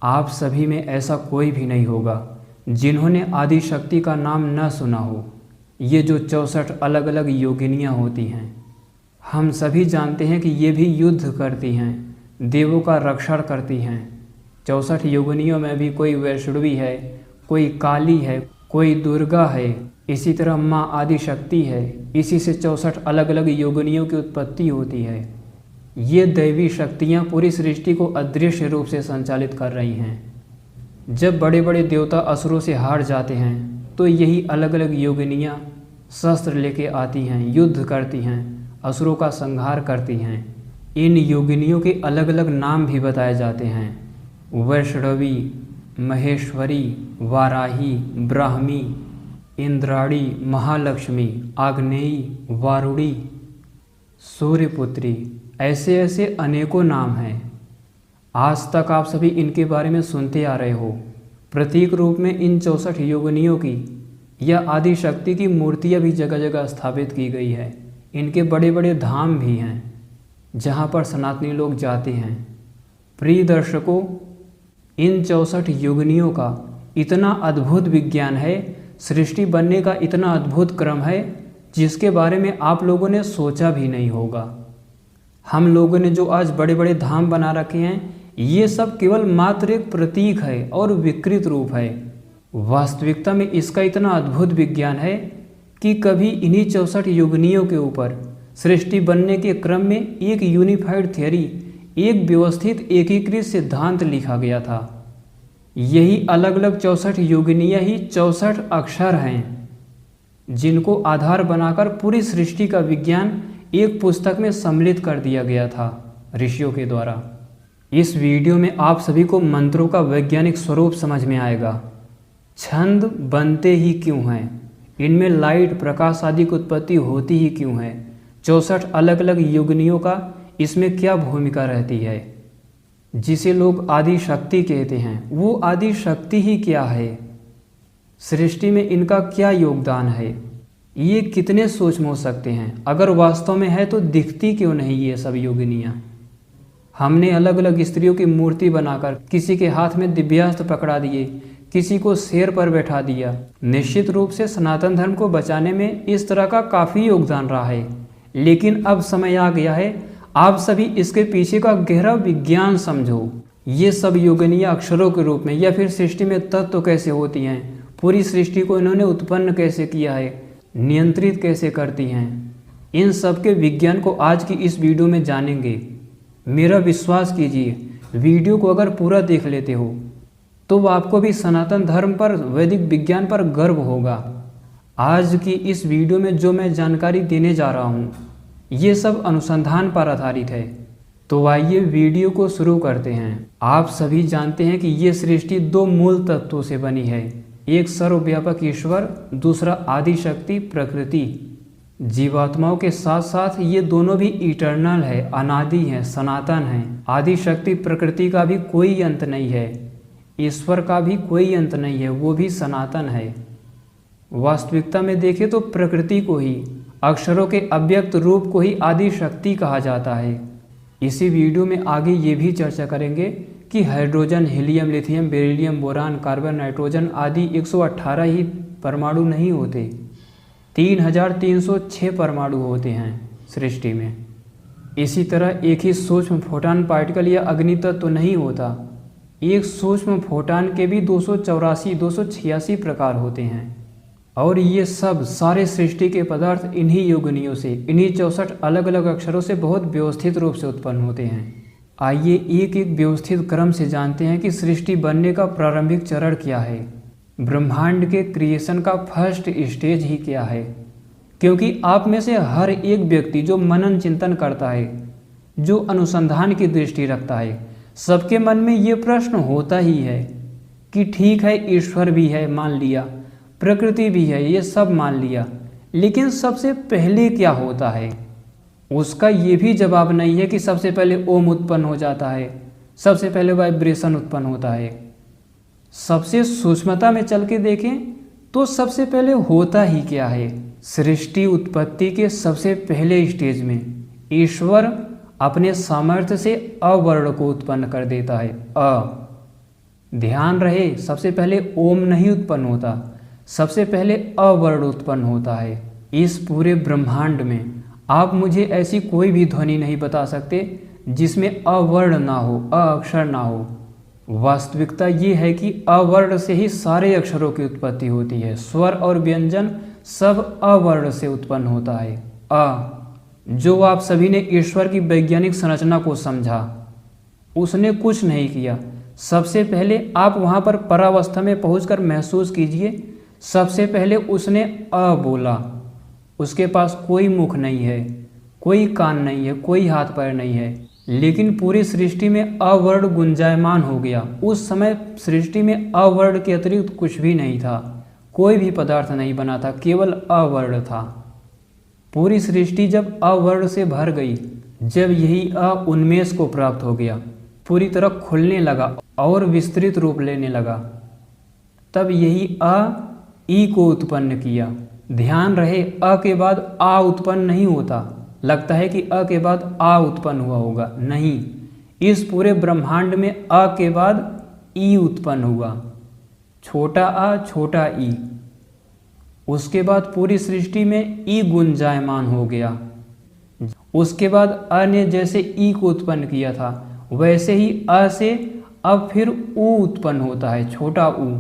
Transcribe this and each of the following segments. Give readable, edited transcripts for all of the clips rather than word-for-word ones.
आप सभी में ऐसा कोई भी नहीं होगा जिन्होंने आदि शक्ति का नाम न सुना हो। ये जो 64 अलग अलग योगिनियाँ होती हैं, हम सभी जानते हैं कि ये भी युद्ध करती हैं, देवों का रक्षण करती हैं। 64 योगिनियों में भी कोई वैष्णवी है, कोई काली है, कोई दुर्गा है, इसी तरह माँ आदि शक्ति है। इसी से 64 अलग अलग योगिनियों की उत्पत्ति होती है। ये दैवी शक्तियाँ पूरी सृष्टि को अदृश्य रूप से संचालित कर रही हैं। जब बड़े बड़े देवता असुरों से हार जाते हैं तो यही अलग अलग योगिनियाँ शस्त्र लेके आती हैं, युद्ध करती हैं, असुरों का संहार करती हैं। इन योगिनियों के अलग अलग नाम भी बताए जाते हैं: वैष्णवी, महेश्वरी, वाराही, ब्राह्मी, इंद्राणी, महालक्ष्मी, आग्नेयी, वारुणी, सूर्यपुत्री। ऐसे ऐसे अनेकों नाम हैं। आज तक आप सभी इनके बारे में सुनते आ रहे हो। प्रतीक रूप में इन 64 योगिनियों की या आदि शक्ति की मूर्तियाँ भी जगह जगह स्थापित की गई है। इनके बड़े बड़े धाम भी हैं जहाँ पर सनातनी लोग जाते हैं। प्रिय दर्शकों, इन 64 योगिनियों का इतना अद्भुत विज्ञान है, सृष्टि बनने का इतना अद्भुत क्रम है जिसके बारे में आप लोगों ने सोचा भी नहीं होगा। हम लोगों ने जो आज बड़े बड़े धाम बना रखे हैं, ये सब केवल मात्र एक प्रतीक है और विकृत रूप है। वास्तविकता में इसका इतना अद्भुत विज्ञान है कि कभी इन्हीं 64 योगिनियों के ऊपर सृष्टि बनने के क्रम में एक यूनिफाइड थियरी, एक व्यवस्थित एकीकृत सिद्धांत लिखा गया था। यही अलग अलग 64 योगिनियाँ ही 64 अक्षर हैं जिनको आधार बनाकर पूरी सृष्टि का विज्ञान एक पुस्तक में सम्मिलित कर दिया गया था ऋषियों के द्वारा। इस वीडियो में आप सभी को मंत्रों का वैज्ञानिक स्वरूप समझ में आएगा। छंद बनते ही क्यों हैं, इनमें लाइट, प्रकाश आदि की उत्पत्ति होती ही क्यों है, 64 अलग अलग योगिनियों का इसमें क्या भूमिका रहती है। जिसे लोग आदि शक्ति कहते हैं, वो आदि शक्ति ही क्या है, सृष्टि में इनका क्या योगदान है, ये कितने सूक्ष्म हो सकते हैं, अगर वास्तव में है तो दिखती क्यों नहीं ये सब योगिनियाँ। हमने अलग अलग स्त्रियों की मूर्ति बनाकर किसी के हाथ में दिव्यास्त्र पकड़ा दिए, किसी को शेर पर बैठा दिया। निश्चित रूप से सनातन धर्म को बचाने में इस तरह का काफ़ी योगदान रहा है, लेकिन अब समय आ गया है आप सभी इसके पीछे का गहरा विज्ञान समझो। ये सब योगिनियाँ अक्षरों के रूप में या फिर सृष्टि में तत्व कैसे होती हैं, पूरी सृष्टि को इन्होंने उत्पन्न कैसे किया है, नियंत्रित कैसे करती हैं, इन सब के विज्ञान को आज की इस वीडियो में जानेंगे। मेरा विश्वास कीजिए, वीडियो को अगर पूरा देख लेते हो तो आपको भी सनातन धर्म पर, वैदिक विज्ञान पर गर्व होगा। आज की इस वीडियो में जो मैं जानकारी देने जा रहा हूँ, ये सब अनुसंधान पर आधारित है। तो आइए वीडियो को शुरू करते हैं। आप सभी जानते हैं कि ये सृष्टि 2 मूल तत्वों से बनी है, एक सर्वव्यापक ईश्वर, दूसरा आदि शक्ति प्रकृति। जीवात्माओं के साथ साथ ये दोनों भी इटर्नल है, अनादि है, सनातन है। आदि शक्ति प्रकृति का भी कोई अंत नहीं है, ईश्वर का भी कोई अंत नहीं है, वो भी सनातन है। वास्तविकता में देखें तो प्रकृति को ही, अक्षरों के अव्यक्त रूप को ही आदि शक्ति कहा जाता है। इसी वीडियो में आगे ये भी चर्चा करेंगे कि hydrogen, helium, lithium, beryllium, boron, carbon, nitrogen आदि 118 ही परमाणु नहीं होते, 3306 परमाणु होते हैं सृष्टि में। इसी तरह एक ही सूक्ष्म फोटॉन पार्टिकल या अग्नि तत्व नहीं होता, एक सूक्ष्म फोटॉन के भी 286 प्रकार होते हैं। और ये सब सारे सृष्टि के पदार्थ इन्हीं योगिनियों से, इन्हीं 64 अलग अलग अक्षरों से बहुत व्यवस्थित रूप से उत्पन्न होते हैं। आइए एक एक व्यवस्थित क्रम से जानते हैं कि सृष्टि बनने का प्रारंभिक चरण क्या है, ब्रह्मांड के क्रिएशन का फर्स्ट स्टेज ही क्या है। क्योंकि आप में से हर एक व्यक्ति जो मनन चिंतन करता है, जो अनुसंधान की दृष्टि रखता है, सबके मन में ये प्रश्न होता ही है कि ठीक है, ईश्वर भी है मान लिया, प्रकृति भी है, ये सब मान लिया, लेकिन सबसे पहले क्या होता है। उसका ये भी जवाब नहीं है कि सबसे पहले ओम उत्पन्न हो जाता है, सबसे पहले वाइब्रेशन उत्पन्न होता है। सबसे सूक्ष्मता में चल के देखें तो सबसे पहले होता ही क्या है। सृष्टि उत्पत्ति के सबसे पहले स्टेज में ईश्वर अपने सामर्थ्य से अवर्ण को उत्पन्न कर देता है। ध्यान रहे, सबसे पहले ओम नहीं उत्पन्न होता, सबसे पहले अवर्ण उत्पन्न होता है। इस पूरे ब्रह्मांड में आप मुझे ऐसी कोई भी ध्वनि नहीं बता सकते जिसमें अवर्ण ना हो, अ अक्षर ना हो। वास्तविकता ये है कि अवर्ण से ही सारे अक्षरों की उत्पत्ति होती है। स्वर और व्यंजन सब अवर्ण से उत्पन्न होता है। अ जो आप सभी ने ईश्वर की वैज्ञानिक संरचना को समझा, उसने कुछ नहीं किया। सबसे पहले आप वहाँ पर परावस्था में पहुंचकर महसूस कीजिए, सबसे पहले उसने अ बोला। उसके पास कोई मुख नहीं है, कोई कान नहीं है, कोई हाथ पैर नहीं है, लेकिन पूरी सृष्टि में अवर्ण गुंजायमान हो गया। उस समय सृष्टि में अवर्ण के अतिरिक्त कुछ भी नहीं था, कोई भी पदार्थ नहीं बना था, केवल अवर्ण था। पूरी सृष्टि जब अवर्ण से भर गई, जब यही उन्मेष को प्राप्त हो गया, पूरी तरह खुलने लगा और विस्तृत रूप लेने लगा, तब यही ई को उत्पन्न किया। ध्यान रहे, अ के बाद आ उत्पन्न नहीं होता। लगता है कि अ के बाद आ उत्पन्न हुआ होगा, नहीं। इस पूरे ब्रह्मांड में अ के बाद ई उत्पन्न हुआ, छोटा आ छोटा ई। उसके बाद पूरी सृष्टि में ई गुंजायमान हो गया। उसके बाद अ ने जैसे ई को उत्पन्न किया था, वैसे ही अ से अब फिर ऊ उत्पन्न होता है, छोटा ऊ।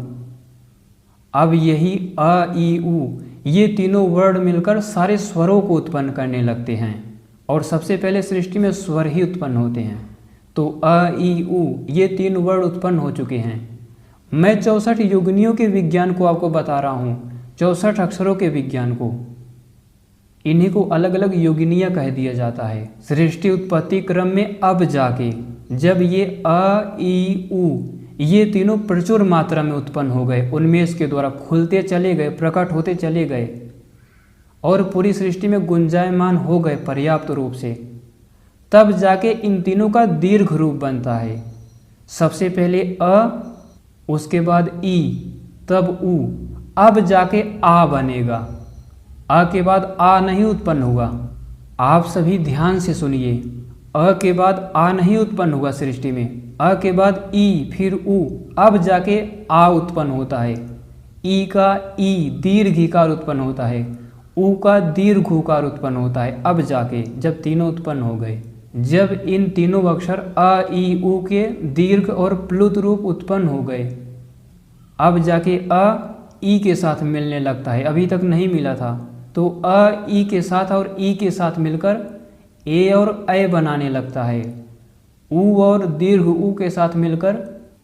अब यही अ ई ऊ, ये तीनों वर्ण मिलकर सारे स्वरों को उत्पन्न करने लगते हैं, और सबसे पहले सृष्टि में स्वर ही उत्पन्न होते हैं। तो अ ई ऊ ये तीन वर्ण उत्पन्न हो चुके हैं। मैं 64 योगिनियों के विज्ञान को आपको बता रहा हूँ, 64 अक्षरों के विज्ञान को। इन्हीं को अलग अलग योगिनियाँ कह दिया जाता है। सृष्टि उत्पत्ति क्रम में अब जाके जब ये अ ई ऊ ये तीनों प्रचुर मात्रा में उत्पन्न हो गए, उन्मेष के द्वारा खुलते चले गए, प्रकट होते चले गए और पूरी सृष्टि में गुंजायमान हो गए पर्याप्त रूप से, तब जाके इन तीनों का दीर्घ रूप बनता है। सबसे पहले अ, उसके बाद ई, तब ऊ, अब जाके आ बनेगा। अ के बाद आ नहीं उत्पन्न हुआ। आप सभी ध्यान से सुनिए, अ के बाद आ नहीं उत्पन्न हुआ सृष्टि में। अ के बाद ई, फिर ऊ, अब जाके आ उत्पन्न होता है। ई का ई दीर्घ इकार उत्पन्न होता है, ऊ का दीर्घ उकार उत्पन्न होता है, अब जाके जब तीनों उत्पन्न हो गए। जब इन तीनों अक्षर अ ई ऊ के दीर्घ और प्लुत रूप उत्पन्न हो गए, अब जाके अ ई के साथ मिलने लगता है, अभी तक नहीं मिला था। तो अ ई के साथ और ई के साथ मिलकर ए और ऐ बनाने लगता है। ऊ और दीर्घ ऊ के साथ मिलकर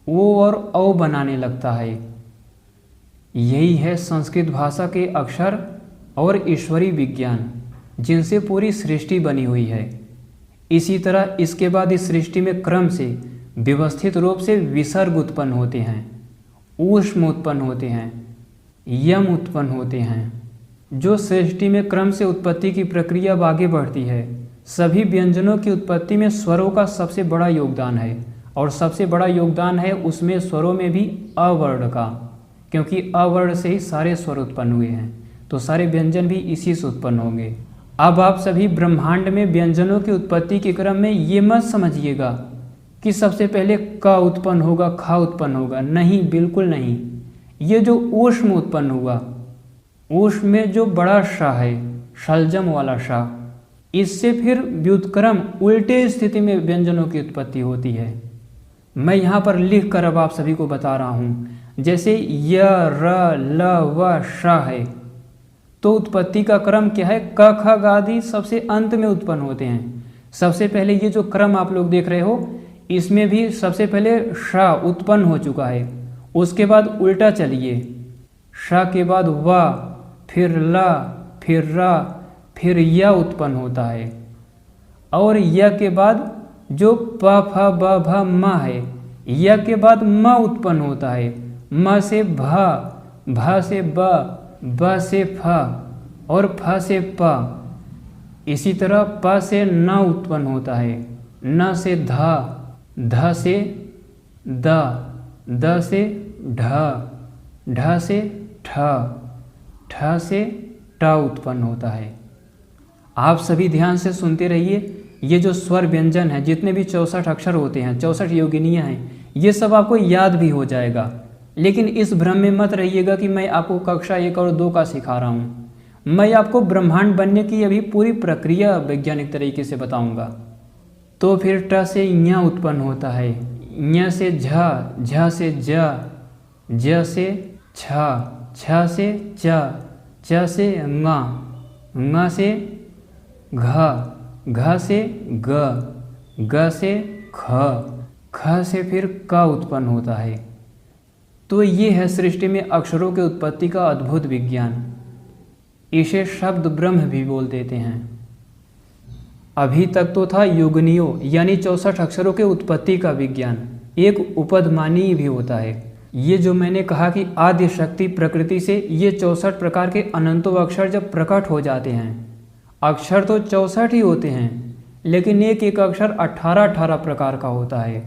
ओ और औ बनाने लगता है। यही है संस्कृत भाषा के अक्षर और ईश्वरीय विज्ञान, जिनसे पूरी सृष्टि बनी हुई है। इसी तरह इसके बाद इस सृष्टि में क्रम से व्यवस्थित रूप से विसर्ग उत्पन्न होते हैं, ऊष्म उत्पन्न होते हैं, यम उत्पन्न होते हैं। जो सृष्टि में क्रम से उत्पत्ति की प्रक्रिया अब आगे बढ़ती है, सभी व्यंजनों की उत्पत्ति में स्वरों का सबसे बड़ा योगदान है, और सबसे बड़ा योगदान है उसमें स्वरों में भी अवर्ण का, क्योंकि अवर्ण से ही सारे स्वर उत्पन्न हुए हैं, तो सारे व्यंजन भी इसी से उत्पन्न होंगे। अब आप सभी ब्रह्मांड में व्यंजनों की उत्पत्ति के क्रम में ये मत समझिएगा कि सबसे पहले क उत्पन्न होगा, ख उत्पन्न होगा, नहीं, बिल्कुल नहीं। ये जो ऊष्म उत्पन्न हुआ, ऊष्म में जो बड़ा श है, शलजम वाला श, इससे फिर व्युत्क्रम उल्टे स्थिति में व्यंजनों की उत्पत्ति होती है। मैं यहाँ पर लिख कर अब आप सभी को बता रहा हूँ। जैसे य र ल व श है, तो उत्पत्ति का क्रम क्या है? क ख ग आदि सबसे अंत में उत्पन्न होते हैं। सबसे पहले ये जो क्रम आप लोग देख रहे हो, इसमें भी सबसे पहले श उत्पन्न हो चुका है। उसके बाद उल्टा चलिए, श के बाद व, फिर ल, फिर र, फिर य उत्पन्न होता है, और य के बाद जो प फ ब भ म है, य के बाद म उत्पन्न होता है, म से भ, भ से ब से फ, और फ से प। इसी तरह प से न उत्पन्न होता है, न से ध, ध से द, द से ढ, ढ से ठ, ठ से ट उत्पन्न होता है। आप सभी ध्यान से सुनते रहिए। ये जो स्वर व्यंजन है, जितने भी 64 अक्षर होते हैं, 64 योगिनियाँ हैं, ये सब आपको याद भी हो जाएगा। लेकिन इस भ्रम में मत रहिएगा कि मैं आपको कक्षा 1 और 2 का सिखा रहा हूँ। मैं आपको ब्रह्मांड बनने की अभी पूरी प्रक्रिया वैज्ञानिक तरीके से बताऊंगा। तो फिर ट से ञ उत्पन्न होता है, ञ से झ, झ से ज, ज से छ, छ से च, च से ङ, ङ से घ, घ से ग, ग से ख, ख से फिर क उत्पन्न होता है। तो ये है सृष्टि में अक्षरों के उत्पत्ति का अद्भुत विज्ञान। इसे शब्द ब्रह्म भी बोल देते हैं। अभी तक तो था युगनियों यानी 64 अक्षरों के उत्पत्ति का विज्ञान। एक उपदमानीय भी होता है। ये जो मैंने कहा कि आद्य शक्ति प्रकृति से ये 64 प्रकार के अनंतों अक्षर जब प्रकट हो जाते हैं, अक्षर तो 64 ही होते हैं, लेकिन एक एक अक्षर 18-18 प्रकार का होता है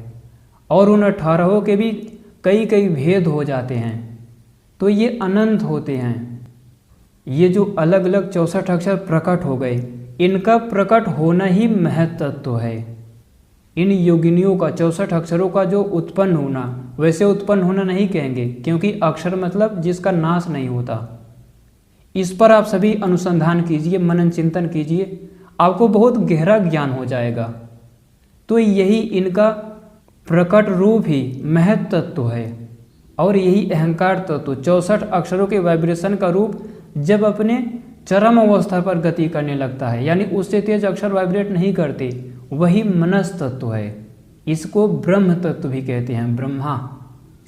और उन 18 के भी कई कई भेद हो जाते हैं। तो ये अनंत होते हैं। ये जो अलग अलग 64 अक्षर प्रकट हो गए, इनका प्रकट होना ही महत्त्व है। इन योगिनियों का 64 अक्षरों का जो उत्पन्न होना, वैसे उत्पन्न होना नहीं कहेंगे, क्योंकि अक्षर मतलब जिसका नाश नहीं होता। इस पर आप सभी अनुसंधान कीजिए, मनन चिंतन कीजिए, आपको बहुत गहरा ज्ञान हो जाएगा। तो यही इनका प्रकट रूप ही महत् तत्व है और यही अहंकार तत्व 64 अक्षरों के वाइब्रेशन का रूप जब अपने चरम अवस्था पर गति करने लगता है, यानी उससे तेज अक्षर वाइब्रेट नहीं करते, वही मनस तत्व है। इसको ब्रह्म तत्व भी कहते हैं, ब्रह्मा,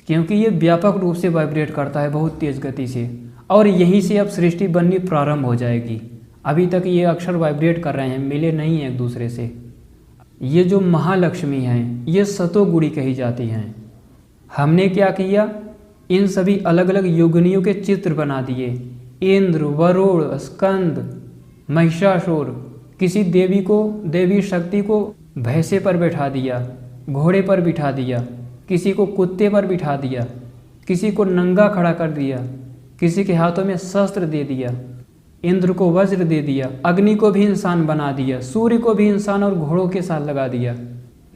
क्योंकि ये व्यापक रूप से वाइब्रेट करता है बहुत तेज गति से। और यहीं से अब सृष्टि बननी प्रारंभ हो जाएगी। अभी तक ये अक्षर वाइब्रेट कर रहे हैं, मिले नहीं हैं एक दूसरे से। ये जो महालक्ष्मी हैं, ये सतोगुणी कही जाती हैं। हमने क्या किया, इन सभी अलग अलग योगिनियों के चित्र बना दिए। इंद्र, वरुण, स्कंद, महिषासुर, किसी देवी शक्ति को भैंसे पर बैठा दिया, घोड़े पर बिठा दिया, किसी को कुत्ते पर बिठा दिया, किसी को नंगा खड़ा कर दिया, किसी के हाथों में शस्त्र दे दिया, इंद्र को वज्र दे दिया, अग्नि को भी इंसान बना दिया, सूर्य को भी इंसान और घोड़ों के साथ लगा दिया।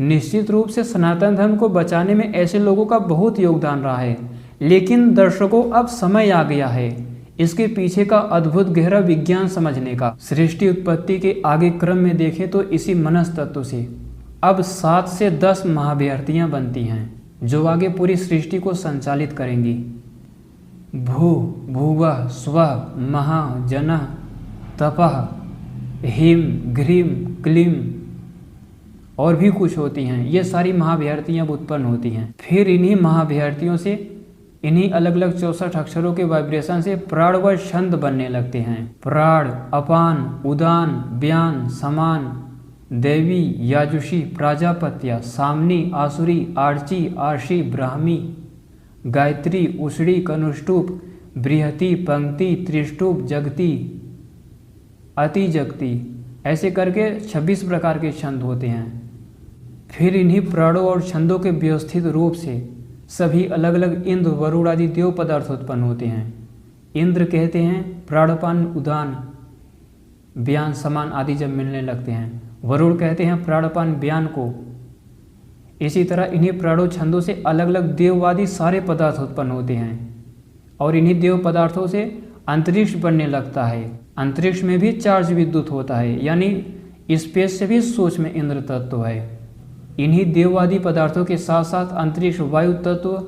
निश्चित रूप से सनातन धर्म को बचाने में ऐसे लोगों का बहुत योगदान रहा है, लेकिन दर्शकों अब समय आ गया है इसके पीछे का अद्भुत गहरा विज्ञान समझने का। सृष्टि उत्पत्ति के आगे क्रम में देखें तो इसी मनस तत्व से अब 7 से 10 महाभ्यर्थियाँ बनती हैं जो आगे पूरी सृष्टि को संचालित करेंगी। भू, भुवः, स्वः, महः, जनः, तपः, ह्रीं, घ्रीं, क्लीं और भी कुछ होती हैं। ये सारी महाभ्यर्थियाँ उत्पन्न होती हैं। फिर इन्हीं महाभ्यर्थियों से, इन्हीं अलग अलग 64 अक्षरों के वाइब्रेशन से प्राण व छंद बनने लगते हैं। प्राण, अपान, उदान, व्यान, समान, देवी, याजुषी, प्राजापत्य, सामनी, आसुरी, आर्ची, आर्षी, ब्राह्मी, गायत्री, उषड़ी, कनुष्टुप, बृहति, पंक्ति, त्रिष्टुप, जगती, अति जगती, ऐसे करके 26 प्रकार के छंद होते हैं। फिर इन्हीं प्राणों और छंदों के व्यवस्थित रूप से सभी अलग अलग इंद्र, वरुण आदि देव पदार्थ उत्पन्न होते हैं। इंद्र कहते हैं प्राणपान, उदान, व्यान, समान आदि जब मिलने लगते हैं। वरुण कहते हैं प्राणपान, व्यान को। इसी तरह इन्हीं प्राणों छंदों से अलग अलग देववादी सारे पदार्थ उत्पन्न होते हैं और इन्हीं देव पदार्थों से अंतरिक्ष बनने लगता है। अंतरिक्ष में भी चार्ज विद्युत होता है, यानी स्पेस से भी सूक्ष्म इंद्र तत्व है। इन्हीं देववादी पदार्थों के साथ साथ अंतरिक्ष वायु तत्व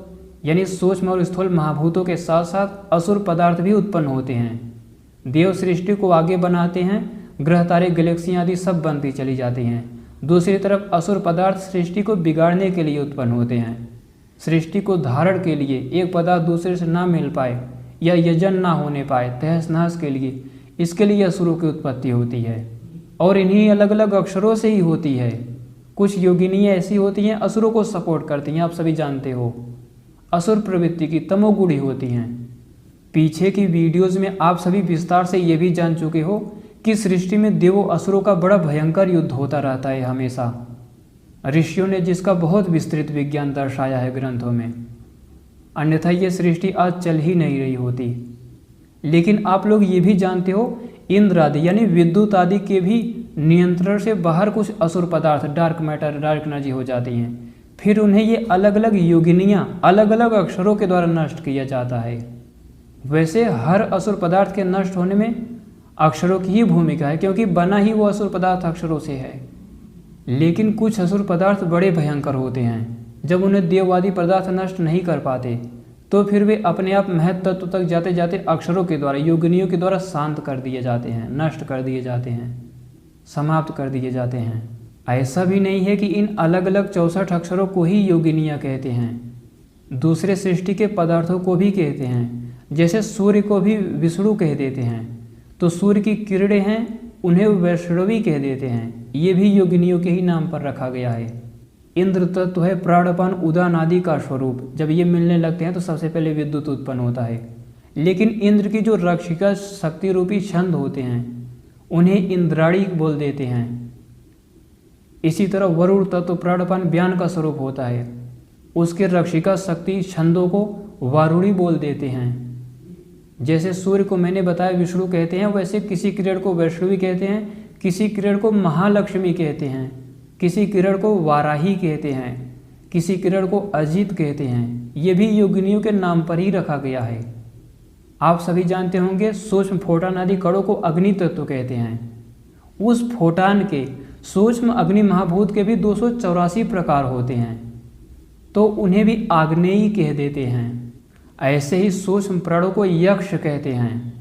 यानी सूक्ष्म और स्थूल महाभूतों के साथ साथ असुर पदार्थ भी उत्पन्न होते हैं। देव सृष्टि को आगे बनाते हैं, ग्रह तारे गैलेक्सियाँ आदि सब बनती चली जाती हैं। दूसरी तरफ असुर पदार्थ सृष्टि को बिगाड़ने के लिए उत्पन्न होते हैं। सृष्टि को धारण के लिए एक पदार्थ दूसरे से ना मिल पाए या यजन ना होने पाए, तहस नहस के लिए, इसके लिए असुरों की उत्पत्ति होती है और इन्हीं अलग अलग अक्षरों से ही होती है। कुछ योगिनियाँ ऐसी होती हैं असुरों को सपोर्ट करती हैं, आप सभी जानते हो, असुर प्रवृत्ति की तमोगुणी होती हैं। पीछे की वीडियोस में आप सभी विस्तार से ये भी जान चुके हो कि सृष्टि में देवों असुरों का बड़ा भयंकर युद्ध होता रहता है हमेशा। ऋषियों ने जिसका बहुत विस्तृत विज्ञान दर्शाया है ग्रंथों में, अन्यथा ये सृष्टि आज चल ही नहीं रही होती। लेकिन आप लोग ये भी जानते हो इंद्र आदि यानी विद्युत आदि के भी नियंत्रण से बाहर कुछ असुर पदार्थ, डार्क मैटर, डार्क एनर्जी हो जाती हैं। फिर उन्हें ये अलग अलग योगिनियाँ अलग अलग अक्षरों के द्वारा नष्ट किया जाता है। वैसे हर असुर पदार्थ के नष्ट होने में अक्षरों की ही भूमिका है, क्योंकि बना ही वो असुर पदार्थ अक्षरों से है। लेकिन कुछ असुर पदार्थ बड़े भयंकर होते हैं। जब उन्हें देववादी पदार्थ नष्ट नहीं कर पाते तो फिर वे अपने आप महत तत्व तक जाते जाते अक्षरों के द्वारा, योगिनियों के द्वारा शांत कर दिए जाते हैं, नष्ट कर दिए जाते हैं, समाप्त कर दिए जाते हैं। ऐसा भी नहीं है कि इन अलग अलग 64 अक्षरों को ही योगिनियाँ कहते हैं, दूसरे सृष्टि के पदार्थों को भी कहते हैं। जैसे सूर्य को भी विष्णु कह देते हैं, तो सूर्य की किरणें हैं, उन्हें वैष्णवी कह देते हैं। ये भी योगिनियों के ही नाम पर रखा गया है। इंद्र तत्व है प्राणपान उदान आदि का स्वरूप। जब ये मिलने लगते हैं तो सबसे पहले विद्युत उत्पन्न होता है। लेकिन इंद्र की जो रक्षिका शक्ति रूपी छंद होते हैं उन्हें इंद्राणी बोल देते हैं। इसी तरह वरुण तत्व प्राणपान व्यान का स्वरूप होता है, उसके रक्षिका शक्ति छंदों को वारुणी बोल देते हैं। जैसे सूर्य को मैंने बताया विष्णु कहते हैं, वैसे किसी किरण को वैष्णवी कहते हैं, किसी किरण को महालक्ष्मी कहते हैं, किसी किरण को वाराही कहते हैं, किसी किरण को अजित कहते हैं। ये भी योगिनियों के नाम पर ही रखा गया है। आप सभी जानते होंगे सूक्ष्म फोटान आदि कणों को अग्नि तत्व कहते हैं। उस फोटान के सूक्ष्म अग्नि महाभूत के भी 284 प्रकार होते हैं, तो उन्हें भी आग्नेयी कह देते हैं। ऐसे ही सूक्ष्म प्राणों को यक्ष कहते हैं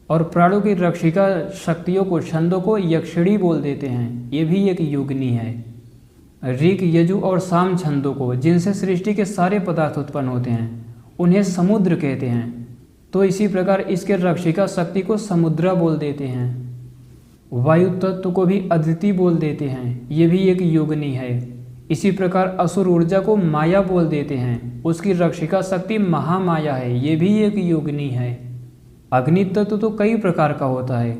और प्राणों की रक्षिका शक्तियों को छंदों को यक्षिणी बोल देते हैं। ये भी एक योगिनी है। ऋग यजु और साम छंदों को, जिनसे सृष्टि के सारे पदार्थ उत्पन्न होते हैं, उन्हें समुद्र कहते हैं। तो इसी प्रकार इसके रक्षिका शक्ति को समुद्रा बोल देते हैं। वायु तत्व को भी अदिति बोल देते हैं, ये भी एक योगिनी है। इसी प्रकार असुर ऊर्जा को माया बोल देते हैं, उसकी रक्षिका शक्ति महामाया है, ये भी एक योगिनी है। अग्नि तत्व तो कई प्रकार का होता है,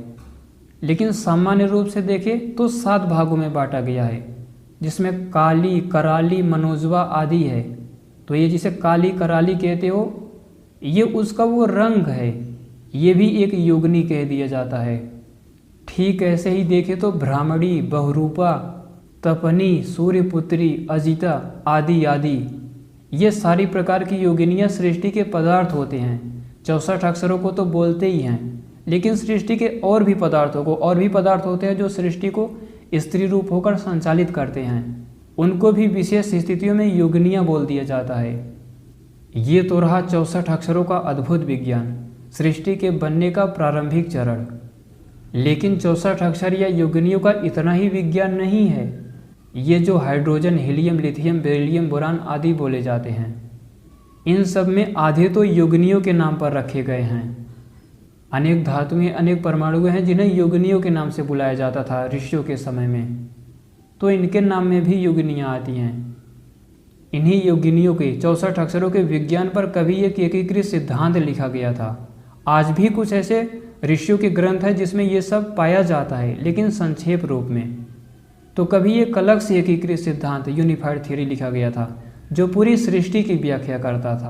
लेकिन सामान्य रूप से देखें तो 7 भागों में बांटा गया है, जिसमें काली, कराली, मनोजवा आदि है। तो ये जिसे काली कराली कहते हो, ये उसका वो रंग है, ये भी एक योगिनी कह दिया जाता है। ठीक ऐसे ही देखें तो ब्राह्मणी, बहुरूपा, तपनी, सूर्यपुत्री, अजिता आदि आदि, ये सारी प्रकार की योगिनियाँ सृष्टि के पदार्थ होते हैं। 64 अक्षरों को तो बोलते ही हैं, लेकिन सृष्टि के और भी पदार्थों को, और भी पदार्थ होते हैं जो सृष्टि को स्त्री रूप होकर संचालित करते हैं, उनको भी विशेष स्थितियों में योगिनियाँ बोल दिया जाता है। ये तो रहा 64 अक्षरों का अद्भुत विज्ञान, सृष्टि के बनने का प्रारंभिक चरण। लेकिन 64 अक्षर या योगिनियों का इतना ही विज्ञान नहीं है। ये जो hydrogen, helium, lithium, beryllium, boron आदि बोले जाते हैं, इन सब में आधे तो योगिनियों के नाम पर रखे गए हैं। अनेक धातुएं, अनेक परमाणु हैं जिन्हें योगिनियों के नाम से बुलाया जाता था ऋषियों के समय में, तो इनके नाम में भी योगिनियाँ आती हैं। इन्हीं योगिनियों के 64 अक्षरों के विज्ञान पर कभी एक एकीकृत सिद्धांत लिखा गया था। आज भी कुछ ऐसे ऋषियों के ग्रंथ हैं जिसमें ये सब पाया जाता है, लेकिन संक्षेप रूप में। तो कभी एक अलग से एकीकृत सिद्धांत, यूनिफाइड थ्योरी लिखा गया था, जो पूरी सृष्टि की व्याख्या करता था।